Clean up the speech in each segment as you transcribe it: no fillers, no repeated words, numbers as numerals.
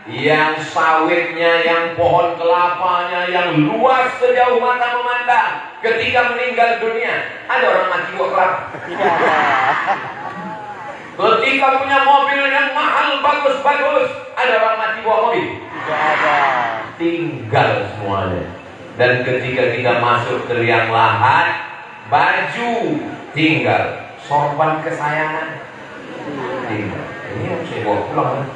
yang sawitnya, yang pohon kelapanya, yang luas sejauh mata memandang. Ketika meninggal dunia, ada orang mati buah kelapa. Ketika punya mobil yang mahal, bagus-bagus, ada orang mati buah mobil. Tinggal semuanya. Dan ketika kita masuk ke liang lahat, baju tinggal, sorban kesayangan tinggal. Ini yang saya bawa pulang.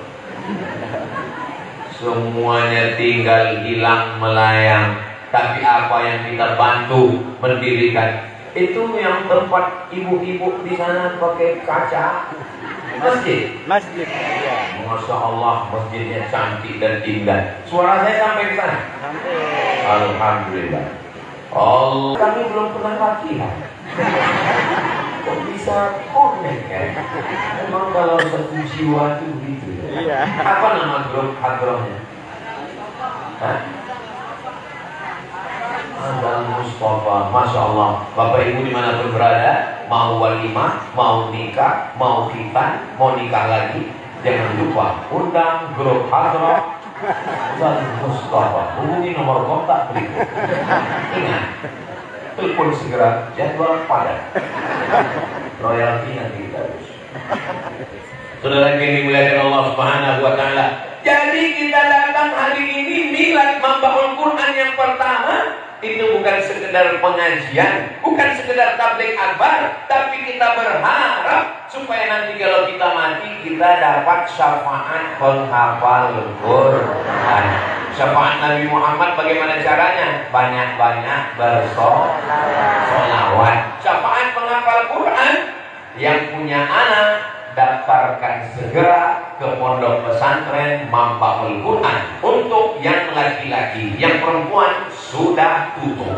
Semuanya tinggal, hilang melayang. Tapi apa yang kita bantu mendirikan, itu yang tempat ibu-ibu di sana pakai kaca. Masjid. Ya. Masya Allah, masjidnya cantik dan indah. Suara saya sampai ke sana. Alhamdulillah. Allah, kami belum pernah latihan. Kok bisa komen kan? Memang kalau satu jiwa itu begitu ya. Iya. Apa nama grup hadrohnya? Adal Mustafa, Masya Allah. Bapak Ibu dimanapun berada, mau walimah, mau nikah, mau khitan, mau nikah lagi, jangan lupa undang grup hadroh Adal Mustafa. Hubungi nomor kontak berikut. Ingat, telepon segera, jadwal padat. Royalti nanti kita harus. Saudara yang dimuliakan Allah Subhanahu wa Ta'ala. Jadi kita datang hari ini milad membaul Quran yang pertama. Itu bukan sekedar pengajian, bukan sekedar tabligh akbar, tapi kita berharap supaya nanti kalau kita mati kita dapat syafaat penghafal Quran. Syafaat Nabi Muhammad bagaimana caranya? Banyak-banyak bersolawat. Syafaat penghafal Quran yang punya anak, daftarkan segera ke pondok pesantren Mambaul Quran. Untuk yang laki-laki, yang perempuan sudah tutup.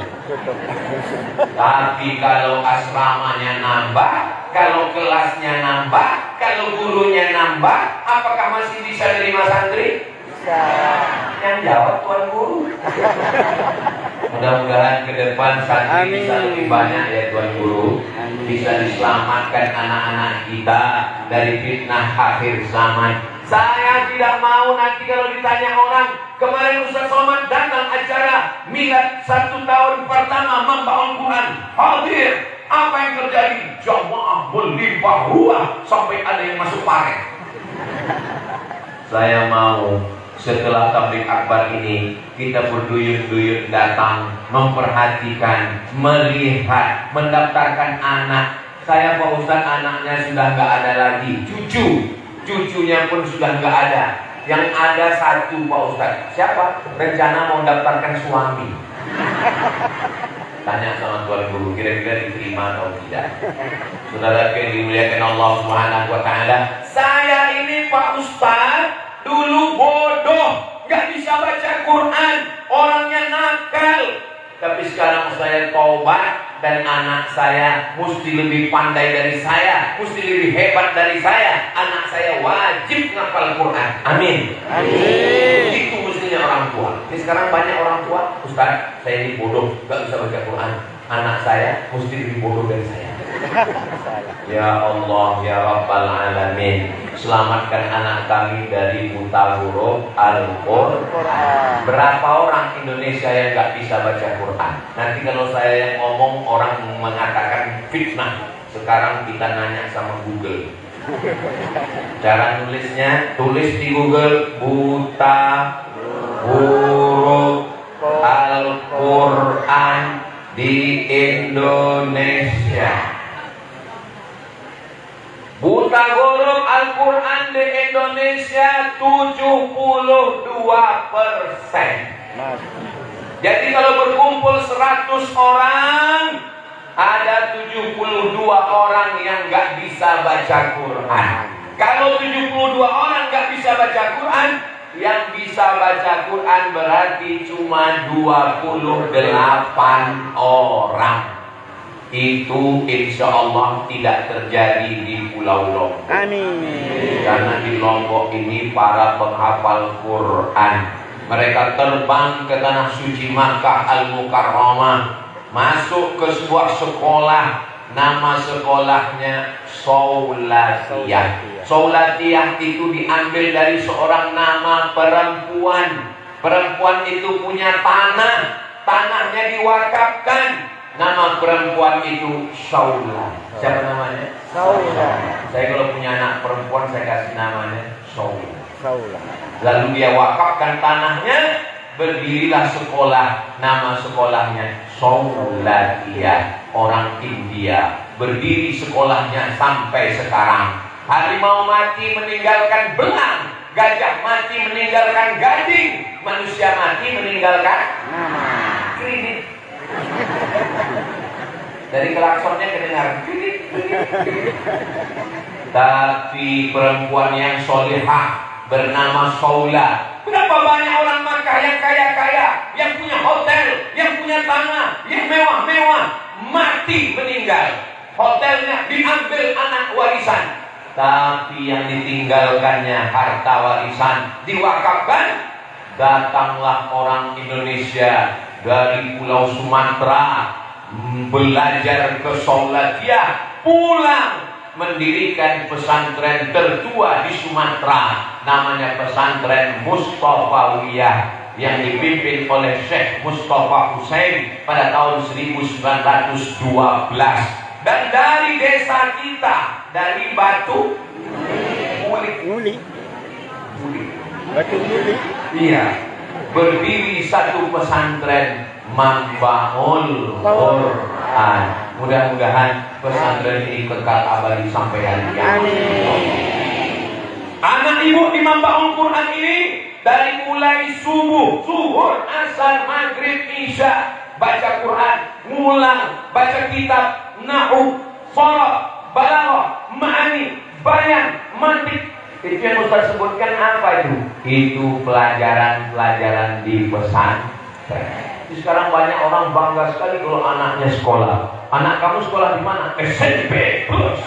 Tapi kalau asramanya nambah, kalau kelasnya nambah, kalau gurunya nambah, apakah masih bisa terima santri? Bisa. Yang jawab Tuan Guru. Mudah-mudahan ke depan santri bisa lebih banyak ya Tuan Guru. Bisa diselamatkan anak-anak kita dari fitnah akhir zaman. Saya tidak mau nanti kalau ditanya orang, kemarin Ustaz Somad datang acara milad 1 tahun pertama membaul Quran. Hadir, apa yang terjadi? Jamaah melimpah ruah sampai ada yang masuk paret. Saya mau setelah tabligh akbar ini kita berduyun-duyun datang, memperhatikan, melihat, mendaftarkan anak. Saya Pak Ustaz anaknya sudah nggak ada lagi, cucunya pun sudah nggak ada. Yang ada satu Pak Ustaz, siapa? Rencana mau daftarkan suami. Tanya sama Tuan Guru, kira-kira diterima atau tidak? Saudara yang dimuliakan Allah Subhanahu wa Ta'ala, saya ini Pak Ustaz dulu bodoh, nggak bisa baca Quran, orangnya nakal. Tapi sekarang saya taubat dan anak saya mesti lebih pandai dari saya, mesti lebih hebat dari saya. Anak saya wajib ngapal Quran. Amin. Amin. Itu mestinya orang tua. Ini sekarang banyak orang tua, Ustaz, saya ini bodoh, nggak bisa baca Quran. Anak saya mesti lebih bodoh dari saya. Ya Allah, ya Rabbal Alamin, selamatkan anak kami dari buta huruf Al-Quran. Berapa orang Indonesia yang gak bisa baca Quran? Nanti kalau saya yang ngomong orang mengatakan fitnah. Sekarang kita nanya sama Google. Cara nulisnya, tulis di Google buta huruf Al-Quran di Indonesia. Buta huruf Al-Quran di Indonesia 72%. Jadi kalau berkumpul 100 orang, ada 72 orang yang gak bisa baca Quran. Kalau 72 orang gak bisa baca Quran, yang bisa baca Quran berarti cuma 28 orang. Itu insya Allah tidak terjadi di Pulau Lombok. Amin. Karena di Lombok ini para penghafal Quran, mereka terbang ke tanah suci Makkah Al-Mukarramah, masuk ke sebuah sekolah nama sekolahnya Saulatiyah. Saulatiyah itu diambil dari seorang nama perempuan. Perempuan itu punya tanah, tanahnya diwakafkan. Nama perempuan itu Saula. Siapa namanya? Saula. Saya kalau punya anak perempuan saya kasih namanya Saula. Saula. Lalu dia wakafkan tanahnya, berdirilah sekolah, nama sekolahnya Saulatiyah, orang India. Berdiri sekolahnya sampai sekarang. Harimau mati meninggalkan belang, gajah mati meninggalkan gading, manusia mati meninggalkan kredit. Dari klaksonnya kedengar kredit. Tapi perempuan yang solehah bernama Saula. Berapa banyak orang Makkah yang kaya-kaya, yang punya hotel, yang punya tanah, yang mewah-mewah, mati meninggal. Hotelnya diambil anak warisan, tapi yang ditinggalkannya harta warisan diwakafkan. Datanglah orang Indonesia dari Pulau Sumatera belajar ke Saulatiyah, pulang mendirikan pesantren tertua di Sumatera, namanya pesantren Mustafawiyah, yang dipimpin oleh Syekh Mustafa Hussein pada tahun 1912. Dan dari desa kita, dari Batu Muli, Batu Muli. iya, berdiri satu pesantren Manbaul Quran. Mudah-mudahan pesantren ini kekal abadi sampai hari kiamat. Anak ibu di Manbaul Quran ini dari mulai subuh, zuhur, asar, maghrib, isya baca Quran, ngulang, baca kitab, nahwu, sharaf, balaghah, ma'ani, bayan, mantik. Itu yang Ustaz sebutkan apa itu? Itu pelajaran-pelajaran di pesantren. Sekarang banyak orang bangga sekali kalau anaknya sekolah. Anak kamu sekolah di mana? SMP plus.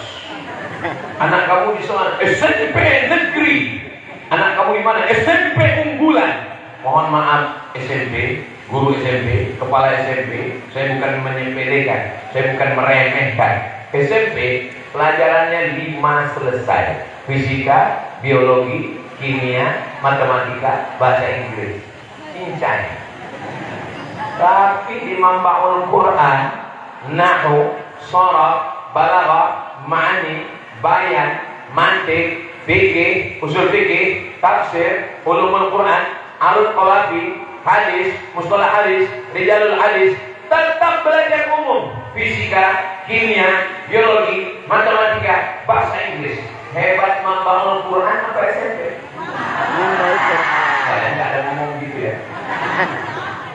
Anak kamu di sana SMP negeri. Anak kamu di mana? SMP unggulan. Mohon maaf SMP, guru SMP, kepala SMP, saya bukan menyepelekan, saya bukan meremehkan. SMP pelajarannya 5 selesai. Fisika, biologi, kimia, matematika, bahasa Inggris. Cincang. Tapi di Manbaul Quran, nahwu, sharaf, balaghah, ma'ani, bayan, mantik, fikih, usul fikih, tafsir, ulumul Quran, alul qawafi, hadis, mustalah hadis, rijalul hadis, tetap belajar umum, fisika, kimia, biologi, matematika, bahasa Inggris. Hebat Manbaul Quran apa SMP? Saya nggak ada ngomong gitu ya.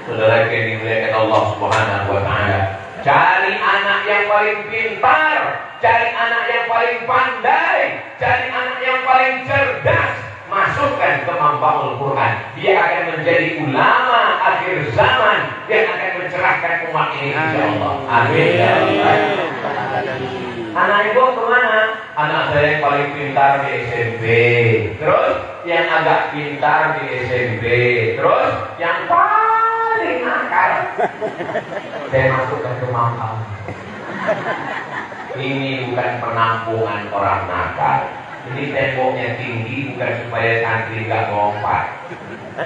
Saudara yang dimuliakan Allah Subhanahu wa Ta'ala, cari anak yang paling pintar, cari anak yang paling pandai, cari anak yang paling cerdas, masukkan ke Manbaul Quran. Dia akan menjadi ulama akhir zaman yang akan mencerahkan umat ini, insyaallah. Amin. Anak ibu kemana? Anak saya yang paling pintar di SMP, terus yang agak pintar di SMP, terus yang paling nakal saya masukkan ke Manbaul. Ini bukan penampungan orang nakal. Ini temboknya tinggi bukan supaya santri nggak lompat.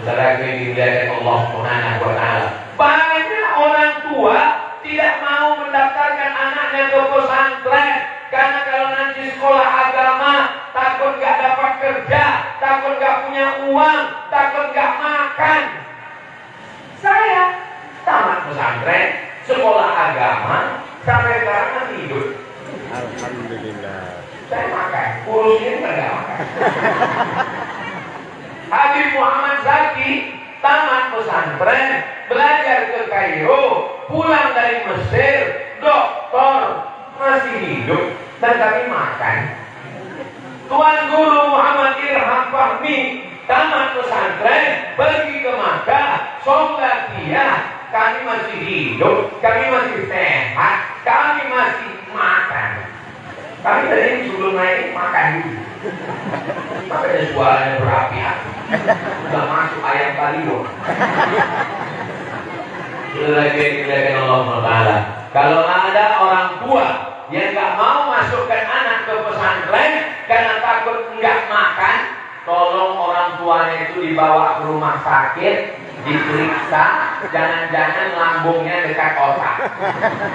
Saudara yang dimuliakan Allah Subhanahu wa Ta'ala, banyak orang tua tidak mau mendaftarkan anaknya ke pesantren karena kalau nanti sekolah agama takut nggak dapat kerja, takut nggak punya uang, takut nggak makan. Saya tamat pesantren, sekolah agama, sampai sekarang masih hidup. Alhamdulillah. Saya makan, kurus ini nggak makan. Habib Muhammad Zaki tamat pesantren, belajar ke Kairo, pulang dari Mesir, doktor, masih hidup dan kami makan. Tuan Guru Muhammad Irham Fahmi tamat pesantren, pergi ke Makkah, Saulatiyah, kami masih hidup, kami masih sehat, kami masih makan. Kami tadi sebelum naik makan dulu. Makanya suaranya berapi-api. Sudah masuk ayam kali loh. Sudah lagi Allah Ta'ala. Kalau ada orang tua yang nggak mau masukkan anak ke pesantren karena takut nggak makan, tolong orang tuanya itu dibawa ke rumah sakit, diperiksa, jangan-jangan lambungnya dekat otak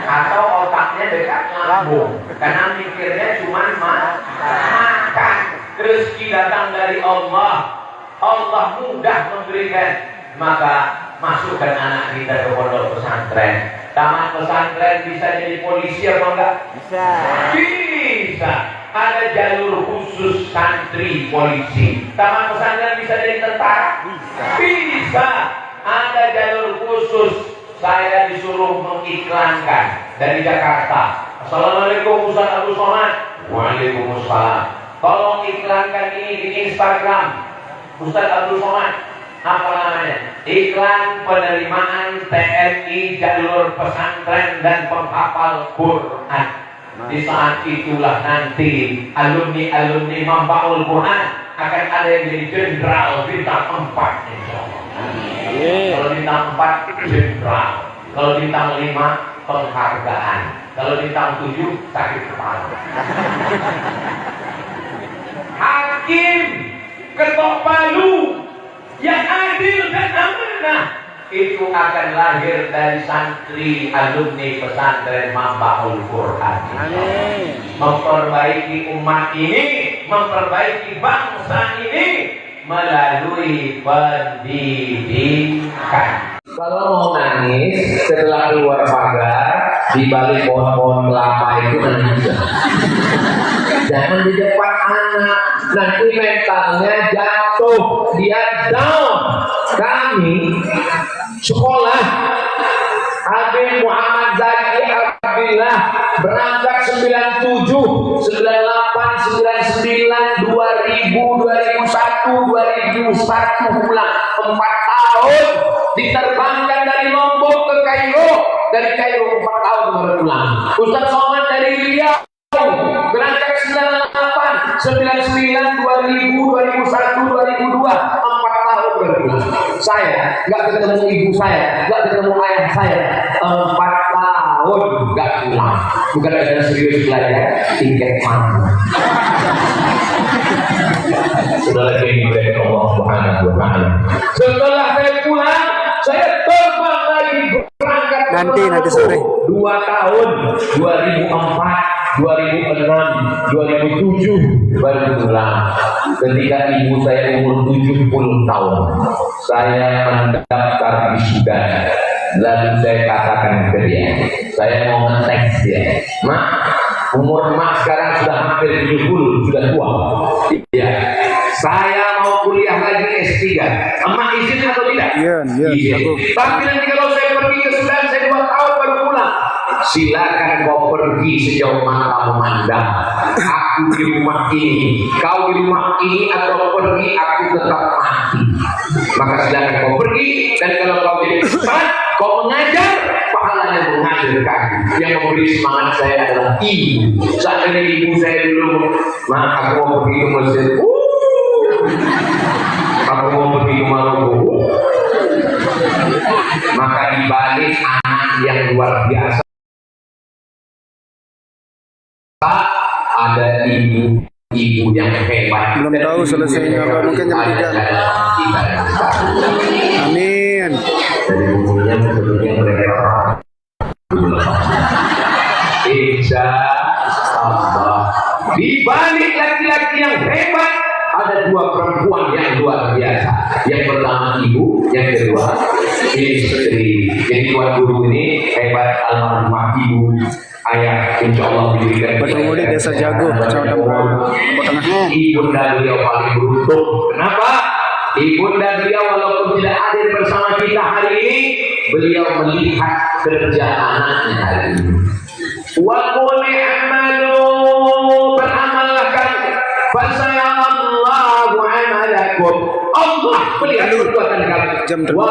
atau otaknya dekat lambung, karena mikirnya cuma makan. Rezeki datang dari Allah, Allah mudah memberikan, maka masukkan anak kita ke pondok pesantren. Taman pesantren bisa jadi polisi apa enggak? Bisa. Bisa. Ada jalur khusus santri polisi. Taman pesantren bisa jadi tentara? Bisa. Ada jalur khusus. Saya disuruh mengiklankan dari Jakarta. Assalamualaikum Ustaz Abdul Somad. Waalaikumsalam. Tolong iklankan ini di Instagram Ustaz Abdul Somad. Apa namanya? Iklan penerimaan TNI jalur pesantren dan penghafal Quran. Di saat itulah nanti alumni-alumni Mambaul Quran akan ada yang jadi jenderal bintang 4 insyaallah. Kalau bintang 4 jenderal, kalau bintang 5 penghargaan, kalau bintang 7 sakit kepala. Hakim ketok palu yang adil dan amanah itu akan lahir dari santri alumni pesantren Mambaul Quran. Memperbaiki umat ini, memperbaiki bangsa ini melalui pendidikan. Kalau mau nangis setelah keluar pagar di balik pohon-pohon kelapa itu nangis. Jangan di depan anak, nanti mentalnya jatuh, dia down. Kami sekolah Habib Muhammad Zaki Abdillah berangkat 97, 98, 99, 2000, 2001, 2001 pulang 4 tahun diterbangkan dari Lombok ke Kairo, dari Kairo 4 tahun baru pulang. Ustaz Somad dari Riau berangkat 98, 99, 2000, 2001, 2002, 4 tahun baru pulang. Saya nggak ketemu ibu saya, nggak ketemu ayah saya, 4 tahun nggak pulang. Bukan ada serius belajar, tiket mana? Sudah lagi dari Allah Subhanahu wa Ta'ala. Setelah saya pulang, saya terbang lagi berangkat Nanti sore 2 tahun, 2004, 2006, 2007 baru pulang. Ketika ibu saya umur 70 tahun, saya mendaftar di Sudan. Lalu saya katakan ke dia, saya mau nge-teks dia, Mak, umur Mak sekarang sudah hampir 70, sudah tua. Ya, saya mau kuliah lagi S3. Emak izin atau tidak? Iya, izin. Tapi nanti kalau saya pergi ke Sudan, saya 2 tahun baru pulang. Silakan kau pergi sejauh mata memandang. Aku di rumah ini, kau di rumah ini, atau pergi aku tetap mati. Maka silakan kau pergi, dan kalau kau jadi ustaz, kau mengajar, pahalanya mengajarkan. Yang memberi semangat saya adalah ibu. Saat ini ibu saya dulu, Mak, aku mau pergi ke masjid. Aku mau pergi ke Maroko. Maka dibalik anak yang luar biasa, ada ibu yang hebat. Belum tahu selesainya apa, mungkin jam 3. Amin. Jadi umumnya sebetulnya mereka insya Allah di balik laki-laki yang hebat ada 2 perempuan yang luar biasa. Yang pertama ibu, yang kedua istri. Jadi tuan guru ini hebat, almarhumah ibu. Ayah insya Allah diberikan Pemuda Desa Jago, Kecamatan Tengah. Ibunda beliau paling beruntung. Kenapa? Ibunda beliau walaupun tidak hadir bersama kita hari ini, beliau melihat kerja anaknya hari ini. Wa qul i'malu, beramallah kamu, fasayarallahu amalakum. Allah melihat perbuatan kamu. Wa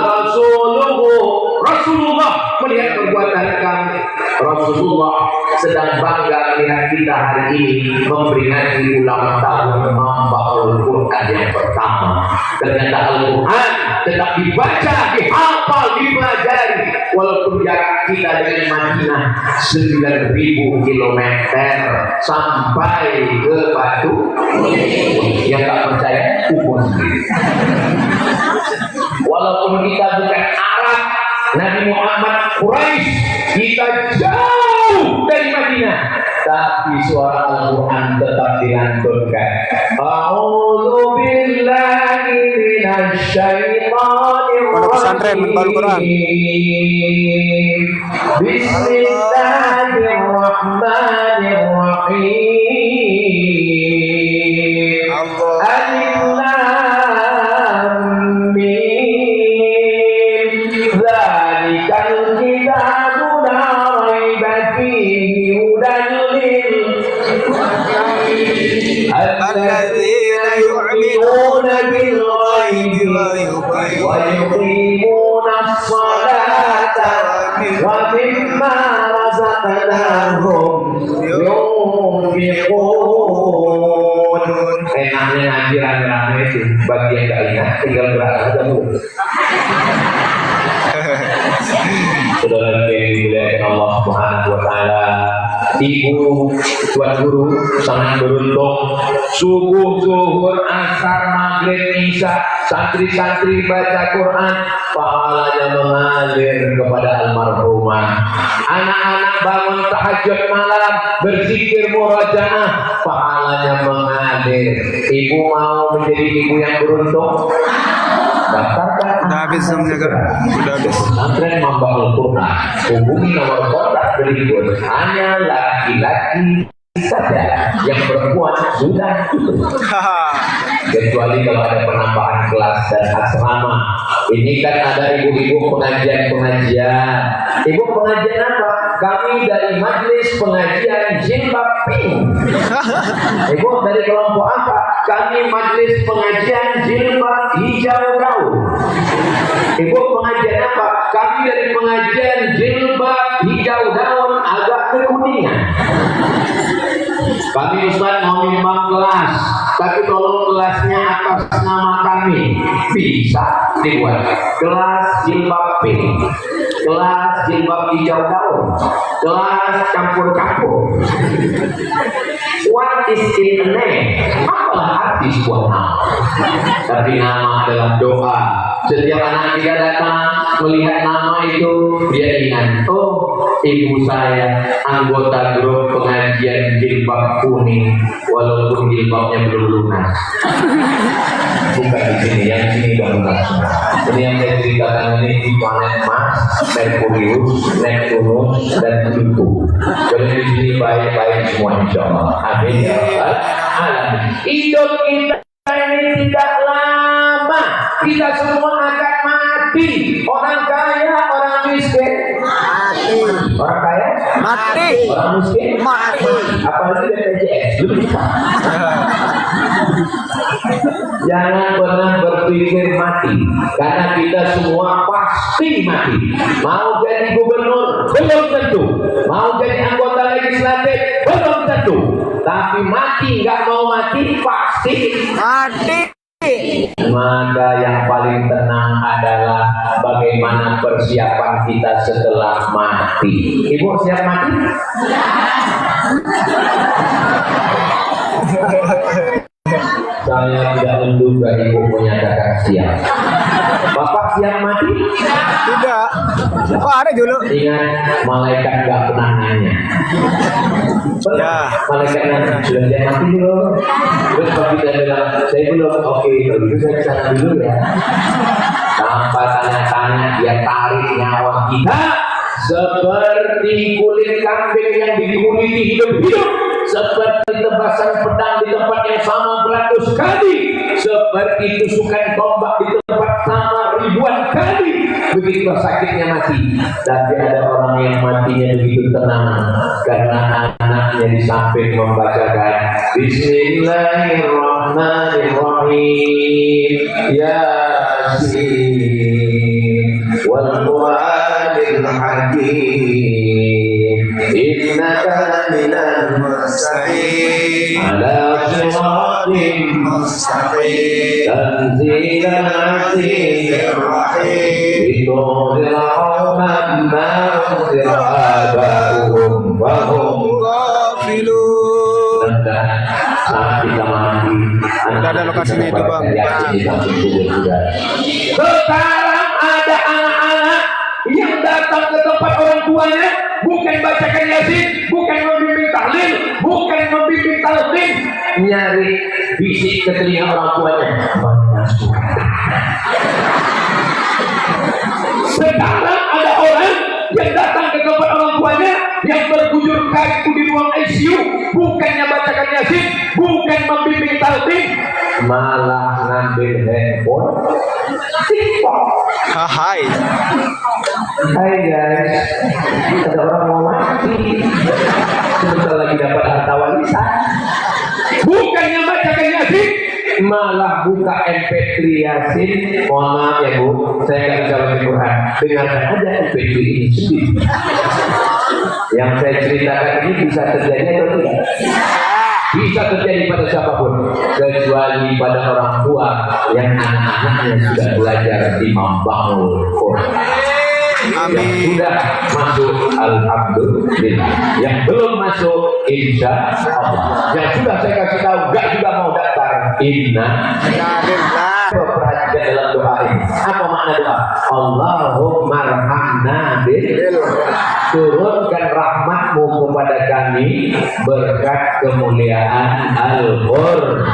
Rasulullah melihat perbuatan kamu. Rasulullah sedang bangga melihat kita hari ini memperingati ulang tahun Mambaul Quran yang pertama. Ternyata Al-Quran tetap dibaca, dihafal, dipelajari. Walaupun jarak kita dengan Madinah 9.000 kilometer sampai ke Batu, yang tak percaya ukur sendiri. Walaupun kita bukan Arab, Nabi Muhammad Quraisy, kita jauh dari Madinah, tapi suara Al-Quran tetap dilantunkan. A'udzu billahi minasy syaithanir Pondok pesantren Mental Quran. Bismillahirrahmanirrahim. Alif Lam Mim. Dzalikal kitabu la raiba fihi hudan lil الذين يؤمنون بالغيب ويقيمون الصلاة ومما رزقناهم ينفقون. Enaknya ngaji rame-rame itu, bagi yang gak ingat tinggal gerak aja bu. Saudara yang dimuliakan Allah Subhanahu wa taala, ibu, tuan guru sangat beruntung. Subuh, zuhur, asar, maghrib, isya, santri-santri baca Quran, pahalanya mengalir kepada almarhumah. Anak-anak bangun tahajud malam, berzikir murojaah, pahalanya mengalir. Ibu mau menjadi ibu yang beruntung? Daftarkan. Udah habis jamnya Kak. Udah habis. Pesantren Mambaul Quran. Hubungi nomor kontak berikut. Hanya laki-laki saja, yang perempuan sudah tutup. Kecuali kalau ada penambahan kelas dan asrama. Ini kan ada ibu-ibu pengajian-pengajian. Ibu pengajian apa? Kami dari Majelis Pengajian Jilbab Pink. Ibu dari kelompok apa? Kami Majelis Pengajian Jilbab Hijau Daun. Ibu pengajian apa? Kami dari pengajian Jilbab Hijau Daun agak kekuningan. Kami Ustaz mau nyumbang kelas, tapi tolong kelasnya atas nama kami. Bisa dibuat kelas jilbab pink, kelas jilbab hijau daun, kelas campur-campur. What is in a name? Apalah arti sebuah nama? Tapi nama adalah doa. Setiap anak kita datang melihat nama itu, dia ingat, oh ibu saya anggota grup pengajian jilbab kuning, walaupun jilbabnya belum lunas. Bukan di sini, yang sini sudah lunas. Ini yang saya ceritakan ini di planet Mars, Merkurius, Neptunus, dan Pluto. Jadi di sini baik-baik semua insya Allah. Amin ya rabbal alamin. Hidup kita ini tidak lama. Kita semua akan mati. Orang kaya, orang miskin. Mati. Orang kaya? Mati. Orang miskin? Mati. Apalagi BPJS? Belum bisa. Jangan pernah berpikir mati, karena kita semua pasti mati. Mau jadi gubernur? Belum tentu. Mau jadi anggota legislatif? Belum tentu. Tapi mati, nggak mau mati, pasti mati. Maka yang paling tenang adalah bagaimana persiapan kita setelah mati. Ibu siap mati? Saya tidak menduga ibu menyatakan siap. Bapak siap mati? Tidak. Oh ada dulu. Ingat, malaikat gak pernah nanya. Ya. Malaikat nanya, sudah siap mati belum? Terus kalau kita bilang, saya belum. Oke, kalau gitu saya kesana dulu ya. Tanpa tanya-tanya, dia tarik nyawa kita seperti kulit kambing yang dikuliti hidup-hidup, seperti tebasan pedang di tempat yang sama beratus kali, seperti tusukan tombak di tempat sama ribuan kali. Begitu sakitnya mati. Tapi ada orang yang matinya begitu tenang, karena anaknya di samping membacakan Bismillahirrahmanirrahim, Yasin wal Qur'anil Hakim, innaka minal mursalin ala siratin mustaqim tanzilan azizir rahim bituril rahman ma'udir aba'uhum wahum ghafilun. saat kita mandi Ada lokasinya itu, Bang. Sekarang ada anak-anak yang datang ke tempat orang tuanya bukan bacakan yasin, bukan membimbing tahlil, bukan membimbing talqin, nyari bisik ke telinga orang tuanya. Sekarang ada orang yang datang ke tempat orang tuanya yang berbujur kaku di ruang ICU, bukannya bacakan yasin, bukan membimbing talqin, malah ngambil handphone TikTok. Hai. Hai guys, ada orang mau mati, sebentar lagi dapat harta warisan. Bukannya bacakan yasin, malah buka MP3 yasin. Mohon maaf ya Bu, saya nggak bisa baca Quran. Dengarkan aja MP3 ini sendiri. Yang saya ceritakan ini bisa terjadi atau tidak? Bisa terjadi pada siapapun, kecuali pada orang tua yang anak-anaknya sudah belajar di membangun Quran. Amin. Yang sudah masuk, alhamdulillah. Yang belum masuk, insya Allah. Yang sudah saya kasih tahu, gak juga mau daftar, inna. Perhatikan dalam doa ini. Apa makna doa? Allahumma rahmna bil, turunkan rahmatmu kepada kami berkat kemuliaan Al-Qur'an.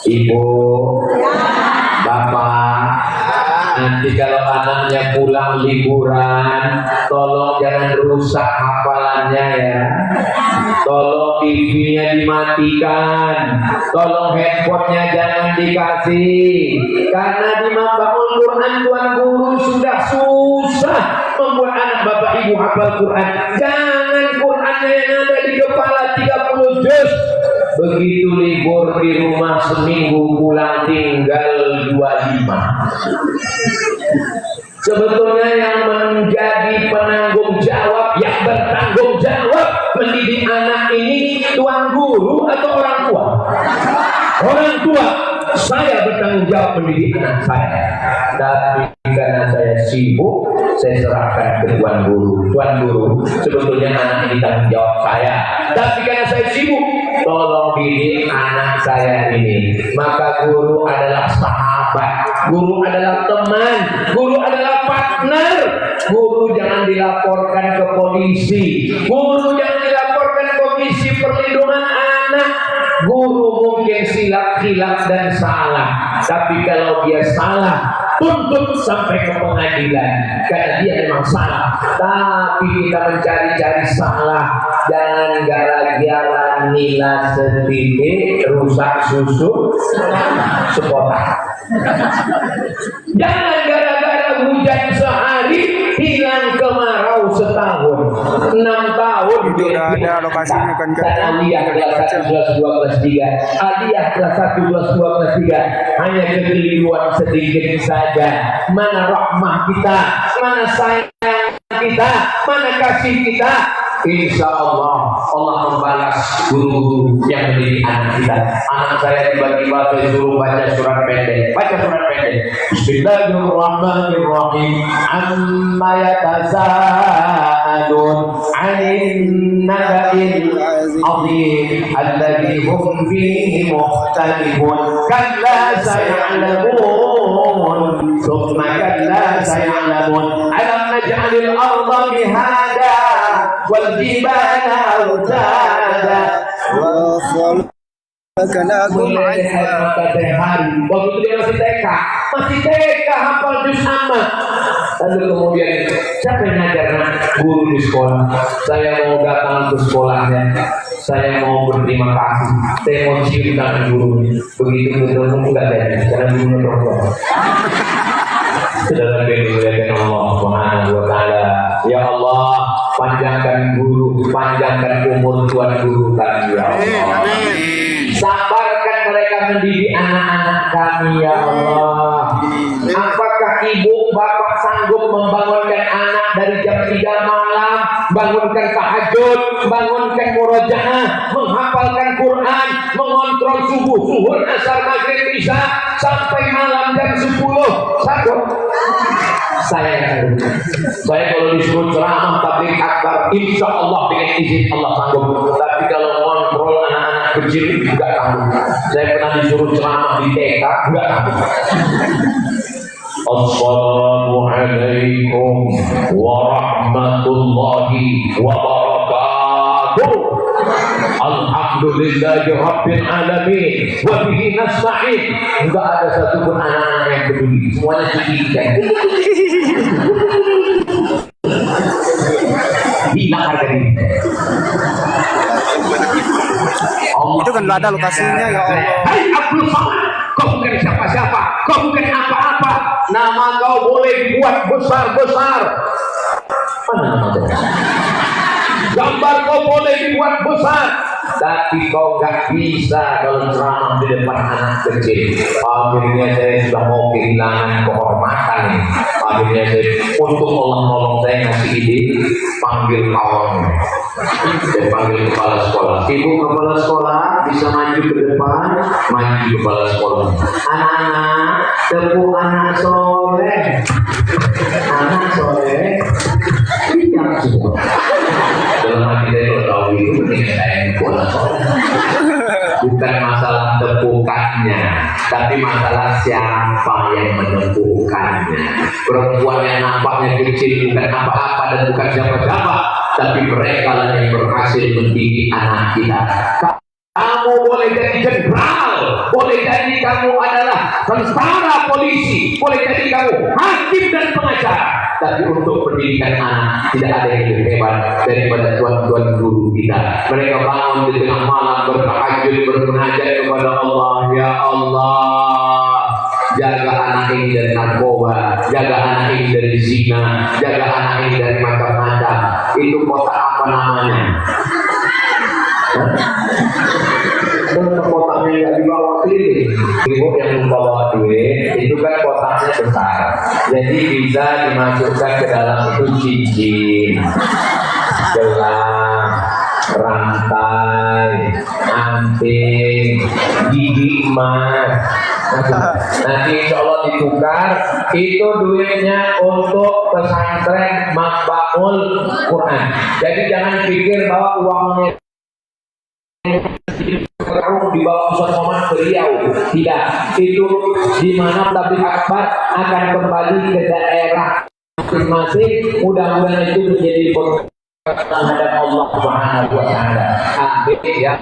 Ibu, bapak, nanti kalau anaknya pulang liburan, tolong jangan rusak hafalannya ya. Tolong TV-nya dimatikan, tolong handphonenya jangan dikasih. Karena di membangun Quran Tuan Guru sudah susah membuat anak bapak ibu hafal Quran. Jangan Qurannya yang ada di kepala 30 juz. Begitu libur di rumah seminggu pulang tinggal 25. Sebetulnya yang menjadi penanggung jawab, yang bertanggung jawab mendidik anak ini tuan guru atau orang tua? Orang tua. Saya bertanggung jawab mendidik anak saya. Tapi karena saya sibuk, saya serahkan ke tuan guru. Tuan guru, sebetulnya anak ini tanggung jawab saya. Tapi karena saya sibuk, tolong didik anak saya ini. Maka guru adalah sahabat, guru adalah teman, guru adalah partner. Guru jangan dilaporkan ke polisi, guru jangan dilaporkan ke komisi perlindungan anak. Guru mungkin silap-silap dan salah, tapi kalau dia salah, tuntut sampai ke pengadilan karena dia memang salah. Tapi kita mencari-cari salah, jangan gara-gara nila sedikit rusak susu sepotong. Jangan gara-gara hujan sehari hilang kemarau setahun. 6 tahun Sudah ada lokasinya kan? Aliyah kelas 1 kelas 2 kelas 3, Aliyah kelas 1 kelas 2 kelas 3, hanya kekeliruan sedikit saja. Mana rahmah kita, mana sayang kita, mana kasih kita. Insya Allah Allah membalas guru-guru yang mendidik anak kita. Anak saya tiba-tiba disuruh baca surat pendek. Baca surat pendek. Bismillahirrahmanirrahim. Amma yatasaalun 'anil naba'il 'azim alladzi hum fihi mukhtalifun. Kalla saya'lamun. Tsumma kalla saya'lamun. Alam naj'alil arda mihada wal jibala autada Wa khalaqnakum azza. Waktu dia masih TK hafal juz amma. Lalu kemudian siapa yang ngajar? Guru di sekolah. Saya mau datang ke sekolahnya, saya mau berterima kasih, saya mau cium tangan gurunya. Begitu ketemu enggak ada, karena gurunya perempuan. Saudara yang dimuliakan Allah Subhanahu wa taala. Ya Allah, panjangkan guru, panjangkan umur tuan guru kami ya Allah. Sabarkan mereka mendidik anak-anak kami ya Allah. Apakah ibu bapak sanggup membangunkan anak dari jam 3 malam bangunkan tahajud, bangunkan murojaah, menghafalkan Quran, mengontrol subuh, zuhur, asar, maghrib, isya sampai malam jam 10. Saya kalau disuruh ceramah tabligh akbar, insya Allah dengan izin Allah sanggup. Tapi kalau kontrol anak-anak kecil enggak sanggup. Saya pernah disuruh ceramah di TK, enggak sanggup. Assalamualaikum warahmatullahi wabarakatuh. Alhamdulillahi rabbil alamin wa bihi nasta'in. Enggak ada satupun anak-anak yang peduli, semuanya cucikan. Hilang harga diri. Itu kan ada lokasinya ya Allah. Hai Abdul Somad, kau bukan siapa-siapa, kau bukan apa-apa. Nama kau boleh dibuat besar-besar. Mana nama kau? Gambar kau boleh dibuat besar, tapi kau gak bisa kalau ceramah di depan anak kecil. Akhirnya saya sudah mau kehilangan kehormatan. Akhirnya saya, untuk Allah nolong saya ngasih ide, panggil kawan. Saya panggil kepala sekolah. Ibu kepala sekolah bisa maju ke depan, maju kepala sekolah. Anak-anak, tepuk anak soleh. Anak soleh, tidak semua. Dalam hati saya kalau tahu itu mendingan saya kepala sekolah. Bukan masalah tepukannya, tapi masalah siapa yang menepukkannya. Perempuan yang nampaknya kecil bukan apa-apa dan bukan siapa-siapa, tapi mereka lah yang berhasil mendidik anak kita. Kamu boleh jadi jenderal, boleh jadi kamu adalah tentara, polisi, boleh jadi kamu hakim dan pengacara, tapi untuk pendidikan anak tidak ada yang lebih hebat daripada tuan-tuan guru kita. Mereka bangun di tengah malam bertahajud, bermunajat kepada Allah. Ya Allah, jaga anak ini dari narkoba, jaga anak ini dari zina, jaga anak ini dari macam-macam. Itu kotak apa namanya? Kotaknya yang dibawa keliling. Ibu yang membawa duit itu kan kotaknya besar, jadi bisa dimasukkan ke dalam itu cincin, gelang, rantai, anting, gigi emas. Nanti insya Allah ditukar, itu duitnya untuk pesantren Makbaul Quran. Jadi jangan pikir bahwa uangnya di bawah Ustaz Somad beliau, tidak. Itu di mana tabligh akbar akan kembali ke daerah masing-masing. Mudah-mudahan itu menjadi berkat terhadap Allah Subhanahu wa taala. Amin ya.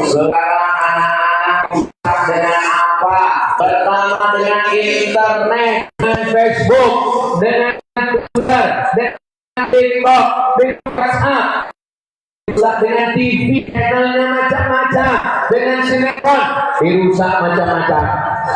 Sekarang anak-anak dengan apa? Pertama dengan internet, dengan Facebook, dengan Twitter, dengan TikTok, dengan WhatsApp, dengan TV, channelnya macam-macam, dengan sinetron, dirusak macam-macam.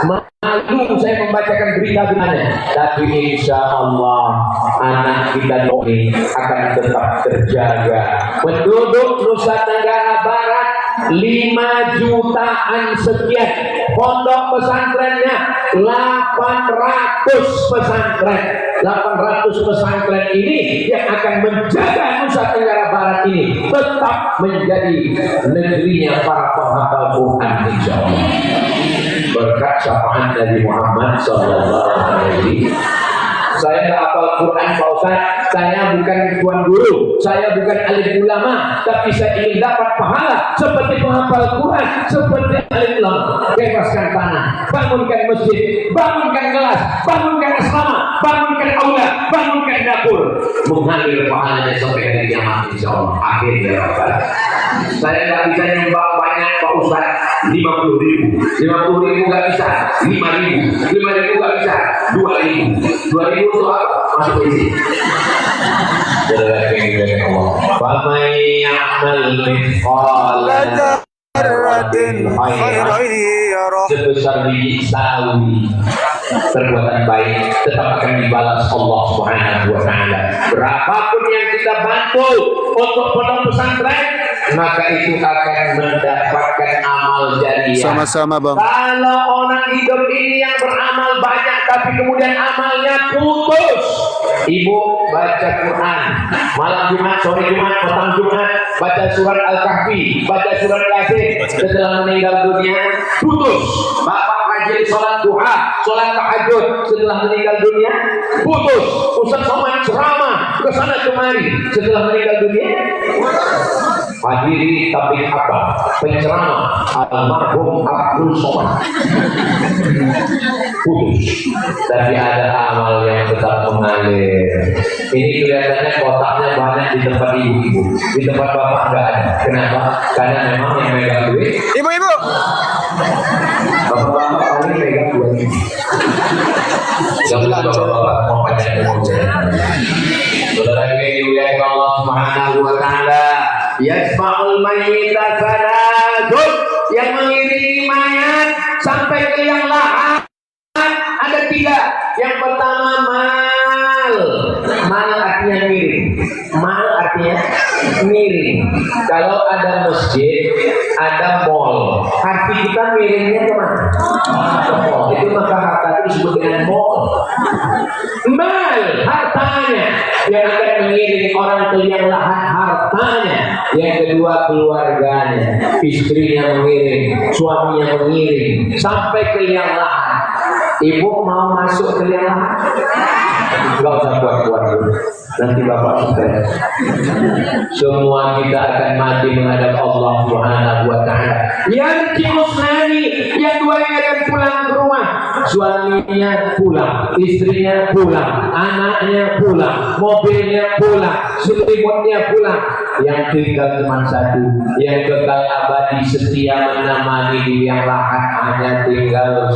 Malu saya membacakan berita-beritanya, tapi insya Allah anak kita ini akan tetap terjaga. Penduduk Nusa Tenggara Barat 5 jutaan sekian, pondok pesantrennya 800 pesantren. 800 pesantren ini yang akan menjaga Nusa Tenggara Barat ini tetap menjadi negerinya para penghafal Quran insya Allah. Berkat syafaat Nabi Muhammad SAW. Saya tidak hafal Quran Pak Ustaz, saya bukan tuan guru, saya bukan alim ulama, tapi saya ingin dapat pahala seperti penghafal Quran, seperti alim ulama. Bebaskan tanah, bangunkan masjid, bangunkan kelas, bangunkan asrama, bangunkan aula, bangunkan dapur, mengalir pahalanya sampai hari kiamat insya Allah. Akhir ya Rabbal. Saya tidak bisa nyumbang banyak Pak Ustaz, 50.000 nggak bisa, 5.000 nggak bisa, 2.000 untuk apa? Masuk isi. Faman ya'mal mithqala dzarratin khairan yarah. Sebesar biji sawi perbuatan baik tetap akan dibalas Allah Subhanahu wa taala. Berapapun yang kita bantu untuk pondok pesantren, maka itu akan mendapatkan amal jariah. Sama-sama bang. Kalau orang hidup ini yang beramal banyak tapi kemudian amalnya putus, ibu baca Quran malam Jumat, sore Jumat, petang Jumat, baca surat Al-Kahfi, baca surat Yasin, setelah meninggal dunia putus. Bapak rajin sholat duha, sholat tahajud, setelah meninggal dunia putus. Ustaz Somad ceramah kesana kemari, setelah meninggal dunia hadiri tapi apa penceramah almarhum Abdul Somad putus. Tapi ada amal yang tetap mengalir. Ini kelihatannya kotaknya banyak di tempat ibu-ibu, di tempat bapak enggak ada. Kenapa? Karena memang yang megang duit Ibu-ibu. bapak-bapak paling megang duit. Jangan bapak-bapak mau banyak saudara yang dimuliakan Allah Subhanahu wa taala. Yasma'ul mayyita sanadun, yang mengiringi mayat sampai ke yang lahat ada 3. Yang pertama mal. Mal artinya miring. Mal artinya miring. Kalau ada masjid, ada mall, hati kita miringnya kemana? Ke mall. Itu maka harta itu disebut dengan mall. Mal, hartanya yang akan mengiring orang ke liang lahat, hartanya. Yang kedua keluarganya, istrinya mengiring, suaminya mengiring sampai ke liang lahat. Ibu mau masuk ke liang lahat? Enggak usah buat-buat dulu. Nanti bapak stres. Semua kita akan mati menghadap Allah Subhanahu wa taala. Yang kimusnani, yang 2 akan pulang ke rumah. Suaminya pulang, istrinya pulang, anaknya pulang, mobilnya pulang, selimutnya pulang. Yang tinggal cuma 1, yang kekal abadi setia menemani di yang lahat hanya tinggal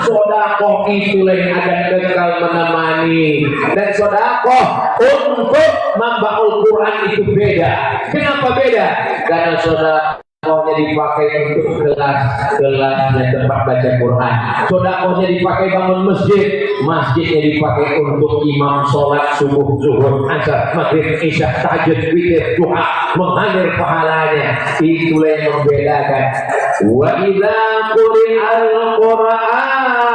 sodakoh itulah yang akan kekal menemani. Dan sodakoh untuk membaul Quran itu beda. Kenapa beda? Karena sodakohnya dipakai untuk kelasnya tempat baca Quran. Sodakohnya dipakai bangun masjid, masjidnya dipakai untuk imam sholat subuh, zuhur, asar, maghrib, isya, tahajud, witir, duha, mengalir pahalanya. Itulah yang membedakan. Wa idza quri'al Qur'an,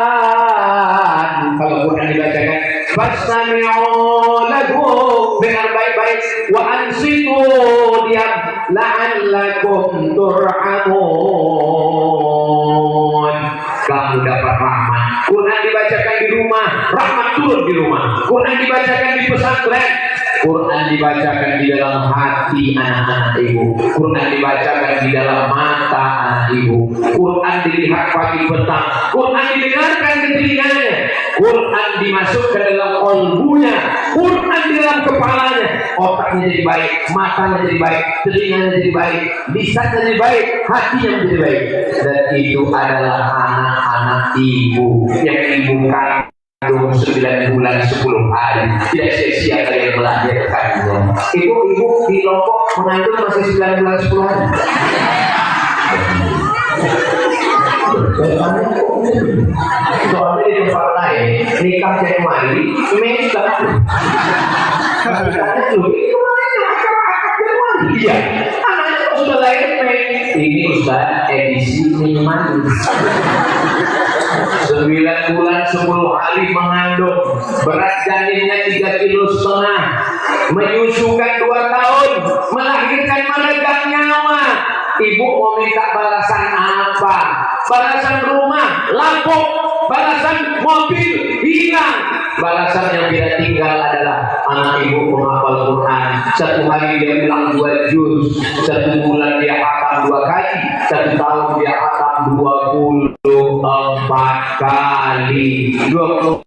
kalau Quran dibacakan, fastami'u lahu, dengar baik-baik, wa ansitu, diam, la'allakum turhamun, kamu dapat rahmat. Quran dibacakan di rumah, rahmat turun di rumah. Quran dibacakan di pesantren, Quran dibacakan di dalam hati anak-anak ibu. Quran dibacakan di dalam mata anak ibu. Quran dilihat pagi petang. Quran didengarkan di telinganya. Quran dimasukkan dalam kolbunya. Quran di dalam kepalanya. Otaknya jadi baik, matanya jadi baik, telinganya jadi baik, lisannya jadi baik, hatinya menjadi baik. Dan itu adalah anak-anak ibu yang ibu kandung 9 bulan 10 hari. Tidak sia-sia kalian melahirkannya. Ibu di Lombok mengandung masih 9 bulan 10 hari. Soalnya di tempat lain nikah Januari, Mei iya, anaknya sudah lahir Mei. Ini Ustaz edisi minimal 9 bulan 10 hari mengandung, berat janinnya 3,5 kilo, menyusukan 2 tahun, melahirkan meregang nyawa. Ibu mau minta balasan apa? Balasan rumah lapuk, balasan mobil hilang. Balasan yang tidak tinggal adalah anak ibu menghafal Quran. 1 hari dia bilang 2 juz, 1 bulan dia khatam 2 kali, 1 tahun dia khatam 24 kali. 24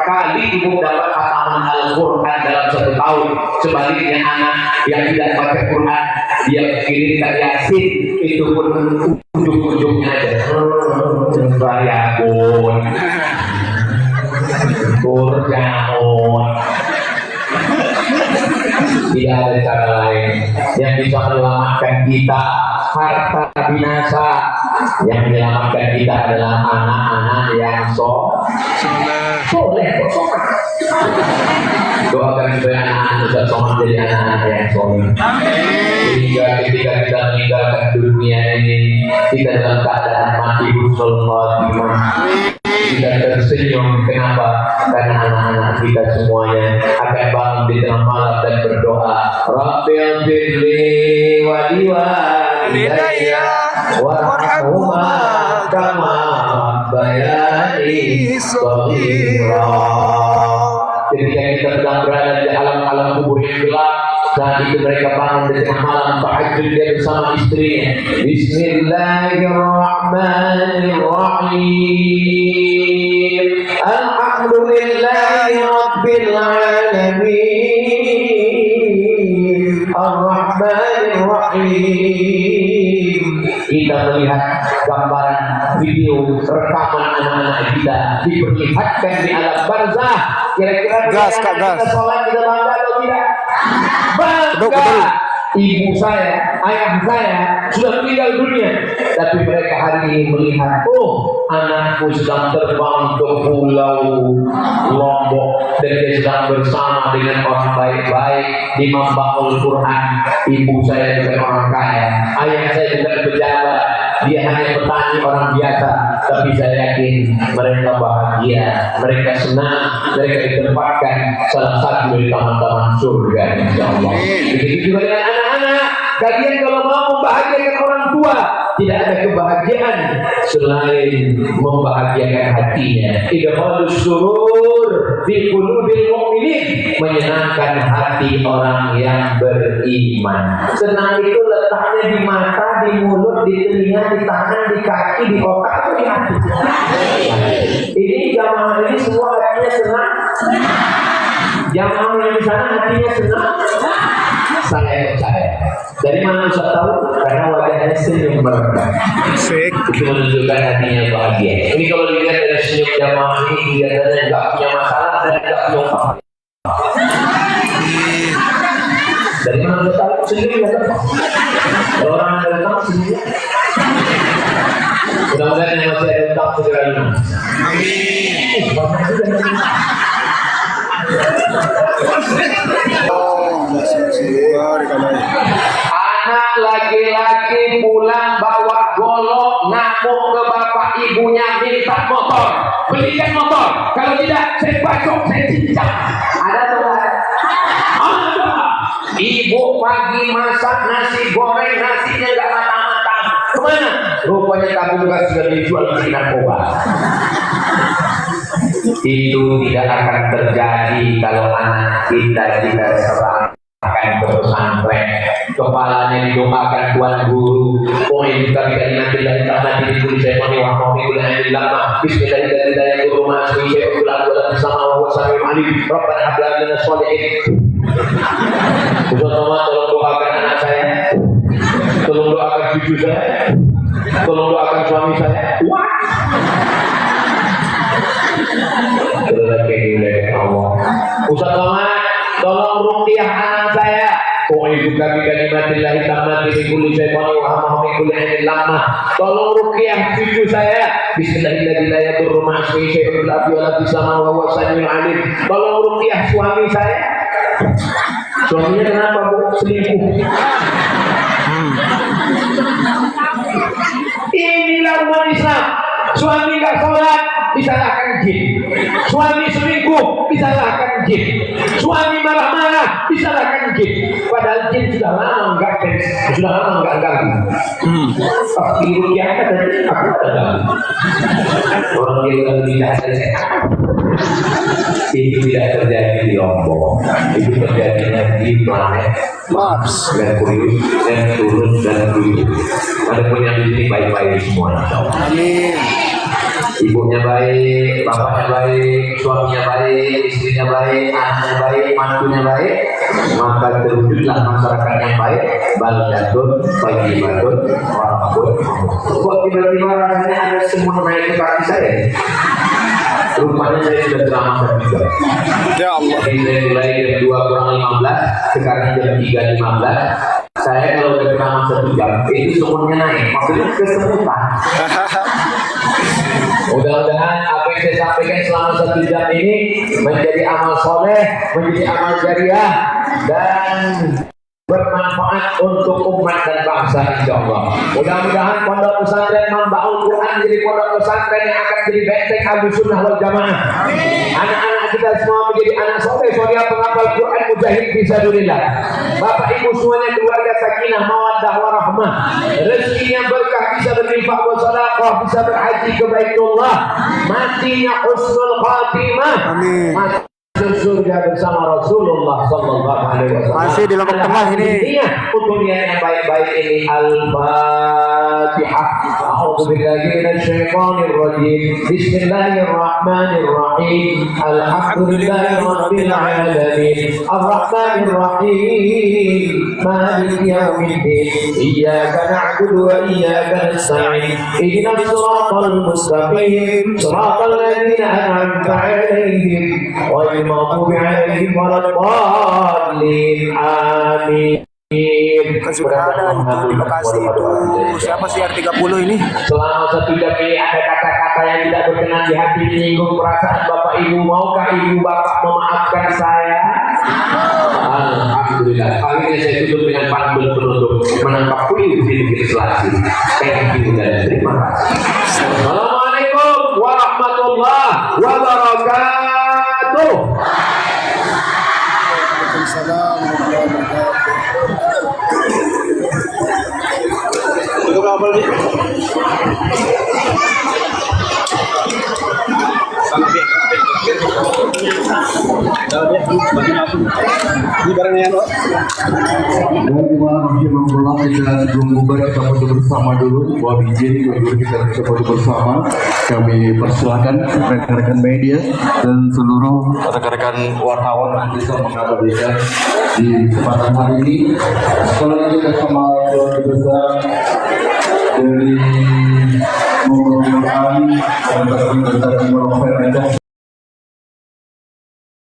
kali ibu dapat khataman Al-Quran dalam 1 tahun. Sebaliknya anak yang tidak baca Quran, dia kirimkan Yasin, itu pun ujung-ujungnya aja bayakun turjaun. Tidak ada cara lain yang bisa menyelamatkan kita. Harta binasa, yang menyelamatkan kita adalah anak-anak yang soleh. Doakan supaya anak-anak Ustaz Somad jadi anak-anak yang soleh. Sehingga ketika kita meninggalkan dunia ini, kita dalam keadaan mati husnul khatimah. Kita tersenyum. Kenapa? Karena anak-anak kita semuanya akan bangun di tengah malam dan berdoa, Rabbil firli walidayya warhamhuma kama rabbayani shaghira. Ketika kita sedang berada di alam-alam kubur yang gelap, saat itu mereka bangun di tengah malam tahajud dia bersama istrinya. Bismillahirrahmanirrahim. Alhamdulillahi rabbil alamin. Ar-Rahmanir-Rahim. Kita melihat gambaran video rekaman anak-anak kita diperlihatkan di alam barzah. Kira-kira gas. kita sholat kita bangga atau tidak? Bangga. Ibu saya, ayah saya sudah meninggal dunia, tapi mereka hari ini melihat, oh, anakku sedang terbang ke pulau Lombok dan dia sedang bersama dengan orang baik-baik di Mambaul Quran. Ibu saya juga orang kaya, ayah saya juga pejabat, dia hanya petani orang biasa, tapi saya yakin mereka bahagia, mereka senang, mereka ditempatkan salah satu dari taman-taman surga, insyaallah. Begitu juga dengan anak-anak. Kalian kalau mau membahagiakan orang tua, tidak ada kebahagiaan selain membahagiakan hatinya. Idkhalus surur fi qulubil mu'minin, menyenangkan hati orang yang beriman. Senang itu letaknya di mata, di mulut, di telinga, di tangan, di kaki, di otak, atau di hati. Ini jamaah ini semua hatinya senang. Jamaah yang di sana hatinya senang. Saya percaya. Dari mana Ustaz tahu? Karena wajahnya senyum mereka. Itu menunjukkan hatinya bahagia. Ini kalau dilihat dari senyum jamaah ini, kelihatannya nggak punya masalah dan nggak punya apa. Dari mana Ustaz tahu? Senyum ya kan? Orang yang datang senyum. Mudah-mudahan yang masih ada utang segera lunas. Anak laki-laki pulang bawa golok, ngamuk ke bapak ibunya, minta motor, belikan motor. Kalau tidak, saya bacok, saya cincang. Ada tuh? Ada. Ibu pagi masak nasi goreng, nasinya nggak matang-matang. Kemana? Rupanya kamu juga sudah dijual di narkoba. Itu tidak akan terjadi kalau anak kita serahkan ke pesantren. Kepalanya didoakan Tuan Guru. Poin kami nanti dari tanah diri guru saya meniwah mau menggunakan di lama. Bismillahirrahmanirrahim. Guru masuk saya ulang bersama Allah Subhanahu wa taala. Rabbana hab lana min sholihin. Tolong doakan anak saya. Tolong doakan cucu saya. Tolong doakan suami saya. Wah. Ustaz Somad, tolong ruqyah anak saya. Ibu kami kalimatillahi tammati bi kulli syaitan wa hammi kulli lamah. Tolong ruqyah cucu saya. Bismillahirrahmanirrahim. La yadurru ma'asmi syai'un fil ardi wa la fis sama wa huwa samiul alim. Tolong ruqyah suami saya. Suaminya kenapa Bu? Selingkuh. Inilah umat Islam. Suami enggak sholat, disalahkan jin. Suami selingkuh, disalahkan jin. Suami marah-marah, disalahkan jin. Padahal jin sudah lama enggak ganggu. Tapi rukyah tadi aku ada ganggu. Orang yang tidak ada sehat. Itu tidak terjadi di Lombok. Itu terjadinya di planet Mars, Merkurius, Neptunus dan Pluto. Ada punya di sini baik-baik semua. Amin. Ibunya baik, bapaknya baik, suaminya baik, istrinya baik, anaknya baik, mantunya baik, maka terwujudlah masyarakat yang baik. Baldatun, thayyibatun, warahmatun. Kok tiba-tiba rasanya ada semua naik ke kaki saya? Rupanya saya sudah ceramah satu jam. Ya Allah. Jadi saya mulai jam 2 kurang 15, sekarang jam 3.15. Saya kalau udah ceramah satu jam, itu semuanya naik. Maksudnya kesemutan. Mudah-mudahan apa yang saya sampaikan selama 1 jam ini menjadi amal soleh, menjadi amal jariah, dan bermanfaat untuk umat dan bangsa, insyaallah. Mudah-mudahan pondok pesantren Mambaul Quran jadi pondok pesantren yang akan jadi benteng Ahlus Sunnah wal Jamaah. Anak-anak kita semua menjadi anak soleh, soalnya penghafal Quran, mujahid fisabilillah. Bapak ibu semuanya keluarga sakinah, mawaddah warahmah. Rezekinya berkah, bisa berinfak bersedekah, bisa berhaji ke Baitullah. Matinya husnul khatimah. Amin. Surga bersama Rasulullah sallallahu alaihi wasallam. Masih di Lombok Tengah ini. Untuk yang baik-baik ini Al-Fatihah. A'udzubillahi minasyaitonir rajim. Bismillahirrahmanirrahim. Alhamdulillahirabbil alamin. Arrahmanir rahim. Maliki yaumiddin. Iyyaka na'budu wa iyyaka nasta'in. Ihdinas siratal mustaqim. Siratal ladzina an'amta 'alaihim. المغضوب عليهم ولا الضالين آمين. Kesudahan itu di Bekasi itu siapa sih R30 ini? Selama 1 jam ini ada kata-kata yang tidak berkenan di hati, menyinggung perasaan Bapak Ibu. Maukah Ibu Bapak memaafkan saya? Alhamdulillah. Kali ini saya tutup dengan pantun penutup menangkap puyuh di legislasi. Thank you dan terima kasih. Assalamualaikum warahmatullahi wabarakatuh. Waalaikumsalam warahmatullahi wabarakatuh. Itu kabel nih. Ini barangnya ya, Dan gimana kita sebelum bubar kita foto bersama dulu. Mohon izin dulu kita foto bersama. Kami persilakan rekan-rekan media dan seluruh rekan-rekan wartawan yang bisa mengabadikan di kesempatan hari ini. Sekali lagi